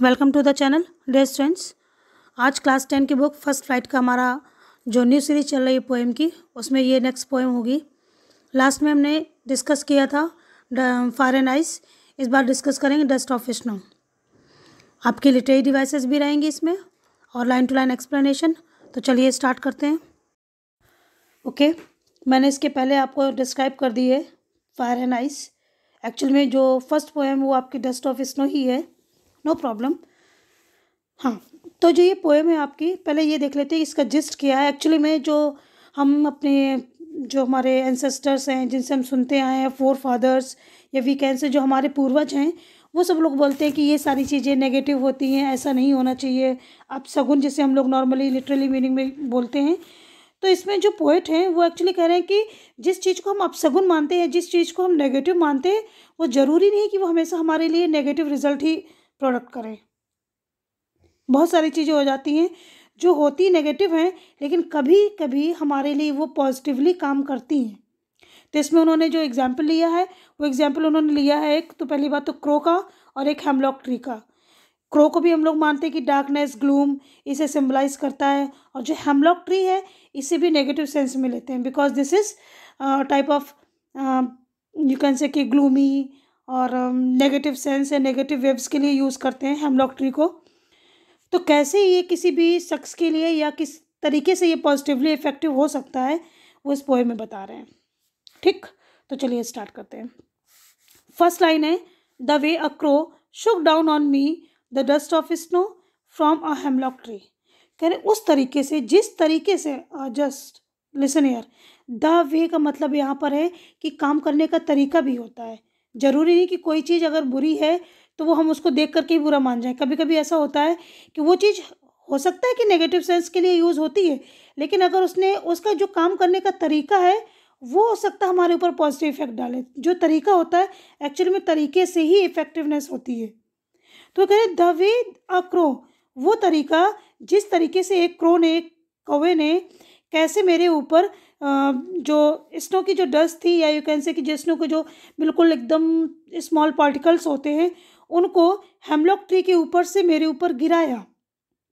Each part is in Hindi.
Welcome to the channel dear students. आज क्लास 10 की बुक फर्स्ट फ्लाइट का हमारा जो न्यू सीरीज चल रही है पोएम की, उसमें ये नेक्स्ट पोएम होगी। लास्ट में हमने डिस्कस किया था फायर एंड आइस, इस बार डिस्कस करेंगे डस्ट ऑफ स्नो। आपकी लिटरेरी डिवाइसेस भी रहेंगी इसमें और लाइन टू लाइन एक्सप्लेनेशन। तो चलिए स्टार्ट करते हैं। ओके, मैंने इसके पहले आपको डिस्क्राइब कर दी है फायर एंड आइस। एक्चुअल में जो फर्स्ट पोएम वो आपकी डस्ट ऑफ स्नो ही है, नो प्रॉब्लम। हाँ, तो जो ये पोएम है आपकी, पहले ये देख लेते हैं इसका जिस्ट क्या है। एक्चुअली में जो हम अपने जो हमारे एंसेस्टर्स हैं, जिनसे हम सुनते आए हैं, फोर फादर्स या वीकेंड से जो हमारे पूर्वज हैं, वो सब लोग बोलते हैं कि ये सारी चीज़ें नेगेटिव होती हैं, ऐसा नहीं होना चाहिए। अब सगुन जिसे हम लोग नॉर्मली लिटरली मीनिंग में बोलते हैं, तो इसमें जो पोएट हैं वो एक्चुअली कह रहे हैं कि जिस चीज़ को हम अपशगुन मानते हैं, जिस चीज़ को हम नेगेटिव मानते हैं, वो ज़रूरी नहीं कि वो हमेशा हमारे लिए नेगेटिव रिजल्ट ही प्रोडक्ट करें। बहुत सारी चीज़ें हो जाती हैं जो होती नेगेटिव हैं, लेकिन कभी कभी हमारे लिए वो पॉजिटिवली काम करती हैं। तो इसमें उन्होंने जो एग्जाम्पल लिया है, वो एग्जाम्पल उन्होंने लिया है, एक तो पहली बात तो क्रो का और एक हेमलॉक ट्री का। क्रो को भी हम लोग मानते हैं कि डार्कनेस, ग्लूम इसे सिम्बलाइज करता है, और जो हेमलॉक ट्री है इसे भी नेगेटिव सेंस में लेते हैं, because this is type of you can say कि ग्लूमी और नेगेटिव सेंस या नेगेटिव वेव्स के लिए यूज़ करते हैं हेमलॉक ट्री को। तो कैसे ये किसी भी शख्स के लिए या किस तरीके से ये पॉजिटिवली इफेक्टिव हो सकता है, वो इस पोएम में बता रहे हैं। ठीक, तो चलिए स्टार्ट करते हैं। फर्स्ट लाइन है, the way a crow Shuk down on me the dust of snow from a hemlock tree. कह रहे उस तरीके से, जिस तरीके से, just listen here, the way का मतलब यहाँ पर है कि काम करने का तरीका भी होता है। जरूरी नहीं कि कोई चीज़ अगर बुरी है तो वो हम उसको देख करके ही बुरा मान जाएं। कभी कभी ऐसा होता है कि वो चीज़ हो सकता है कि नेगेटिव सेंस के लिए यूज़ होती है, लेकिन अगर उसका जो काम करने का तरीका है वो हो सकता है हमारे ऊपर पॉजिटिव इफेक्ट डाले। जो तरीका होता है एक्चुअली में तरीके से ही इफेक्टिवनेस होती है। तो कह रहे द वे अ क्रो, वो तरीका जिस तरीके से एक क्रो ने, एक कौवे ने कैसे मेरे ऊपर जो स्नो की जो डस्ट थी, या यू कैन से कि जो स्नो के जो बिल्कुल एकदम स्मॉल पार्टिकल्स होते हैं, उनको हेमलॉक ट्री के ऊपर से मेरे ऊपर गिराया।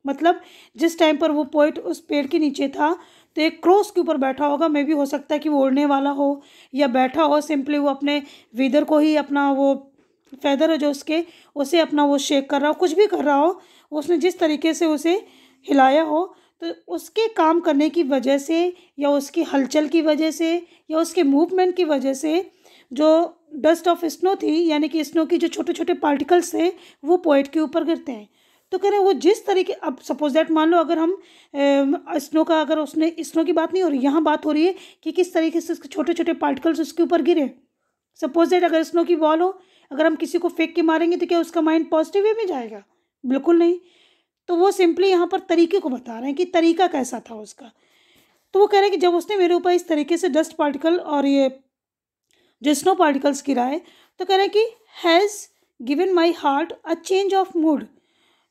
मतलब जिस टाइम पर वो पोएट उस पेड़ के नीचे था, तो एक क्रो उसके ऊपर बैठा होगा। मे भी हो सकता है कि वो उड़ने वाला हो या बैठा हो, सिंपली वो अपने वेदर को ही, अपना वो फेदर है जो उसके, उसे अपना वो शेक कर रहा हो, कुछ भी कर रहा हो, उसने जिस तरीके से उसे हिलाया हो, तो उसके काम करने की वजह से या उसकी हलचल की वजह से या उसके मूवमेंट की वजह से जो डस्ट ऑफ स्नो थी, यानी कि स्नो की जो छोटे छोटे पार्टिकल्स थे, वो पोएट के ऊपर गिरते हैं। तो कह रहे हैं वो जिस तरीके, अब सपोज दैट मान लो अगर हम स्नो का, अगर उसने, स्नो की बात नहीं हो रही, यहाँ बात हो रही है कि किस तरीके से उसके छोटे छोटे पार्टिकल्स उसके ऊपर गिरे। सपोज दैट अगर स्नो की बॉल हो, अगर हम किसी को फेंक के मारेंगे तो क्या उसका माइंड पॉजिटिव वे में जाएगा? बिल्कुल नहीं। तो वो सिंपली यहाँ पर तरीके को बता रहे हैं कि तरीका कैसा था उसका। तो वो कह रहे हैं कि जब उसने मेरे ऊपर इस तरीके से डस्ट पार्टिकल और ये जो स्नो पार्टिकल्स गिराए, तो कह रहे हैं कि has given my heart a change of mood.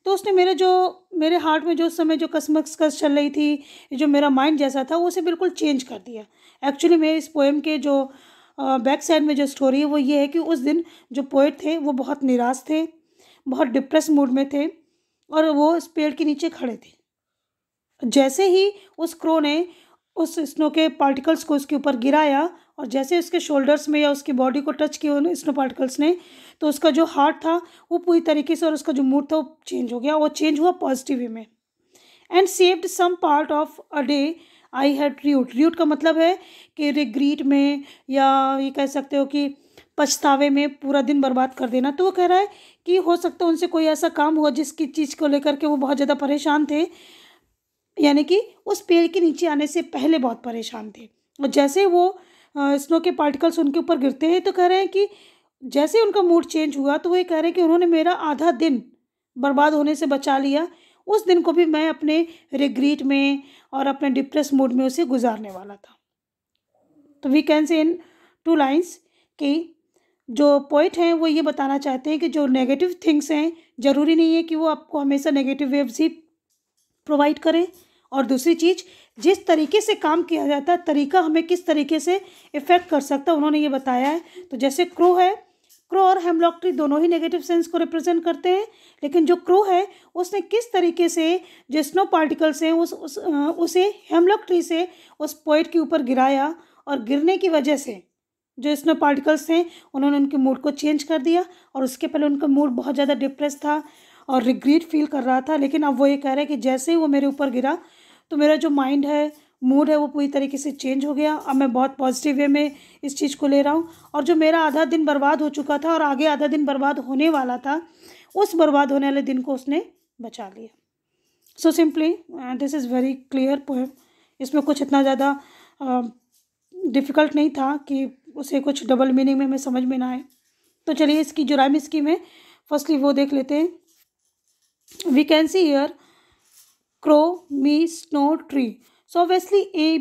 तो उसने मेरे हार्ट में जो उस समय जो कसमकस चल रही थी, जो मेरा माइंड जैसा था, वो उसे बिल्कुल चेंज कर दिया। एक्चुअली में इस पोएम के जो बैक साइड में जो स्टोरी है वो ये है कि उस दिन जो पोएट थे वो बहुत निराश थे, बहुत डिप्रेस मूड में थे, और वो इस पेड़ के नीचे खड़े थे। जैसे ही उस क्रो ने उस स्नो के पार्टिकल्स को उसके ऊपर गिराया, और जैसे उसके शोल्डर्स में या उसकी बॉडी को टच किया उन स्नो पार्टिकल्स ने, तो उसका जो हार्ट था वो पूरी तरीके से, और उसका जो मूड था वो चेंज हो गया। वो चेंज हुआ पॉजिटिव वे में। And saved some part of a day I had rued. Rued का मतलब है कि रिग्रीट में, या ये कह सकते हो कि पछतावे में पूरा दिन बर्बाद कर देना। तो वो कह रहा है कि हो सकता है उनसे कोई ऐसा काम हुआ जिसकी चीज़ को लेकर के वो बहुत ज़्यादा परेशान थे, यानी कि उस पेड़ के नीचे आने से पहले बहुत परेशान थे। और जैसे वो स्नो के पार्टिकल्स उनके ऊपर गिरते हैं, तो कह रहे हैं कि जैसे उनका मूड चेंज हुआ, तो वो ये कह रहे हैं कि उन्होंने मेरा आधा दिन बर्बाद होने से बचा लिया। उस दिन को भी मैं अपने रिग्रीट में और अपने डिप्रेस मूड में उसे गुजारने वाला था। तो we can say in 2 lines कि जो पोइट हैं वो ये बताना चाहते हैं कि जो नेगेटिव थिंग्स हैं, ज़रूरी नहीं है कि वो आपको हमेशा नेगेटिव वेव्स ही प्रोवाइड करें। और दूसरी चीज़, जिस तरीके से काम किया जाता है, तरीका हमें किस तरीके से इफ़ेक्ट कर सकता है, उन्होंने ये बताया है। तो जैसे क्रो है, क्रो और हेमलॉक ट्री दोनों ही नेगेटिव सेंस को रिप्रेजेंट करते हैं, लेकिन जो क्रो है उसने किस तरीके से जो स्नो पार्टिकल्स हैं उसे हेमलॉक ट्री से उस पोएट के ऊपर गिराया, और गिरने की वजह से जो स्नो पार्टिकल्स थे उन्होंने उनके मूड को चेंज कर दिया, और उसके पहले उनका मूड बहुत ज़्यादा डिप्रेस था और रिग्रेट फील कर रहा था। लेकिन अब वो ये कह रहा है कि जैसे ही वो मेरे ऊपर गिरा तो मेरा जो माइंड है, मूड है, वो पूरी तरीके से चेंज हो गया। अब मैं बहुत पॉजिटिव वे में इस चीज़ को ले रहा हूँ, और जो मेरा आधा दिन बर्बाद हो चुका था और आगे आधा दिन बर्बाद होने वाला था, उस बर्बाद होने वाले दिन को उसने बचा लिया। So simply this is very clear poem. इसमें कुछ इतना ज़्यादा डिफ़िकल्ट नहीं था कि उसे कुछ डबल मीनिंग में हमें समझ में ना आए। तो चलिए इसकी जो राइम स्कीम है फर्स्टली वो देख लेते हैं। We can see here crow me snow tree, so obviously A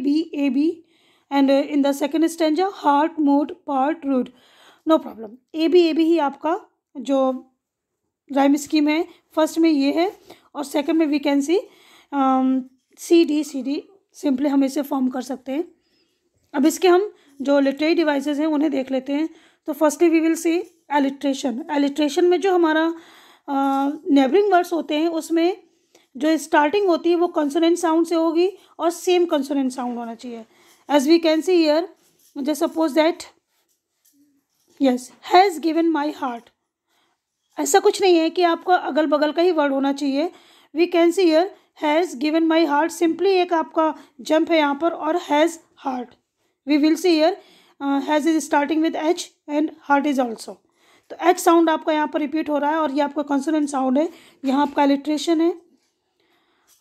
B and in the second stanza heart mood part rued, no problem. A B ही आपका जो राइम स्कीम है फर्स्ट में ये है, और सेकंड में we can see C D simply हम इसे फॉर्म कर सकते हैं। अब इसके हम जो लिटरेरी डिवाइसेस हैं उन्हें देख लेते हैं। तो firstly we will see alliteration. Alliteration में जो हमारा नेबरिंग वर्ड्स होते हैं उसमें जो स्टार्टिंग होती है वो कंसोनेंट साउंड से होगी और सेम कंसोनेंट साउंड होना चाहिए। As we can see here, just suppose that yes has given my heart, ऐसा कुछ नहीं है कि आपका अगल बगल का ही वर्ड होना चाहिए। We can see here has given my heart, simply एक आपका जंप है यहाँ पर, और has heart. We will see here has is starting with H and heart is also, तो एच साउंड आपका यहाँ पर रिपीट हो रहा है और ये आपका कॉन्सोनेंट साउंड है, यहाँ आपका एलिट्रेशन है।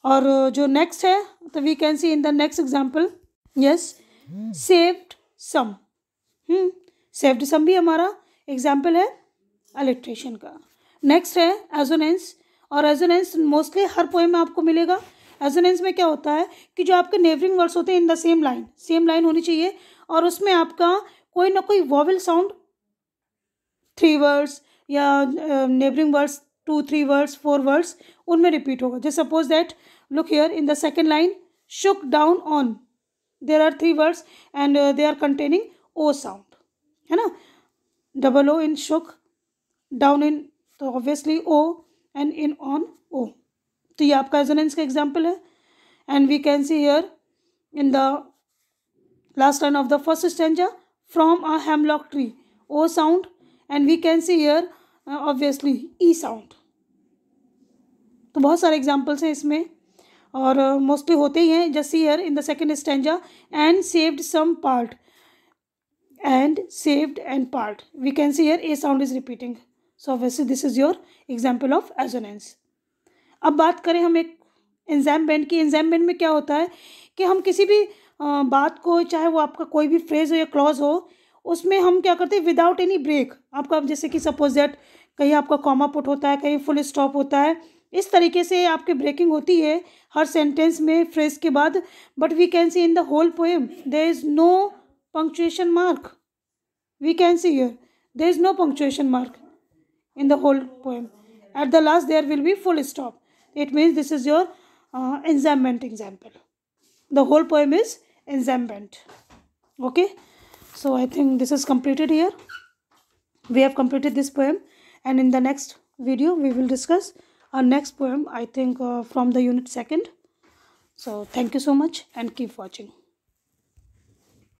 और जो नेक्स्ट है तो we can see in the next example, yes saved some, saved some भी हमारा एग्जाम्पल है एलिट्रेशन का। नेक्स्ट है एजोनेंस, और एजोनेंस मोस्टली हर पोएम में आपको मिलेगा। एजोनेंस में क्या होता है कि जो आपके नेबरिंग वर्ड्स होते हैं इन द सेम लाइन होनी चाहिए, और उसमें आपका कोई ना कोई वॉवेल साउंड 3 वर्ड्स या नेबरिंग वर्ड्स 2, 3 वर्ड्स, 4 वर्ड्स उनमें रिपीट होगा। Just suppose that look here in the second line, shook down on, there are 3 words and they are containing O sound, है ना, double O in shook, down in तो obviously O, and in on O. तो ये आपका एजोनेंस का एग्जाम्पल है। And we can see here in the last line of the first stanza, from a hemlock tree, O sound, and we can see here obviously E sound. तो बहुत सारे एग्जाम्पल्स हैं इसमें, और मोस्टली होते ही हैं। Just here in the second stanza, and saved some part, and saved end part, we can see here A sound is repeating, so obviously this is your example of assonance. अब बात करें हम एक एंजाइम बैंड की। एंजाइम बैंड में क्या होता है कि हम किसी भी बात को, चाहे वो आपका कोई भी फ्रेज हो या क्लॉज हो, उसमें हम क्या करते हैं विदाउट एनी ब्रेक, आपका जैसे कि सपोज दैट कहीं आपका कॉमा पुट होता है, कहीं फुल स्टॉप होता है, इस तरीके से आपकी ब्रेकिंग होती है हर सेंटेंस में फ्रेज के बाद। But we can see in the whole poem there is no punctuation mark, we can see here there is no punctuation mark in the whole poem. At the last there will be full stop. It means this is your enjambment example. The whole poem is enjambment. Okay, so I think this is completed here. We have completed this poem, and in the next video we will discuss our next poem, I think from the unit 2nd. So thank you so much and keep watching.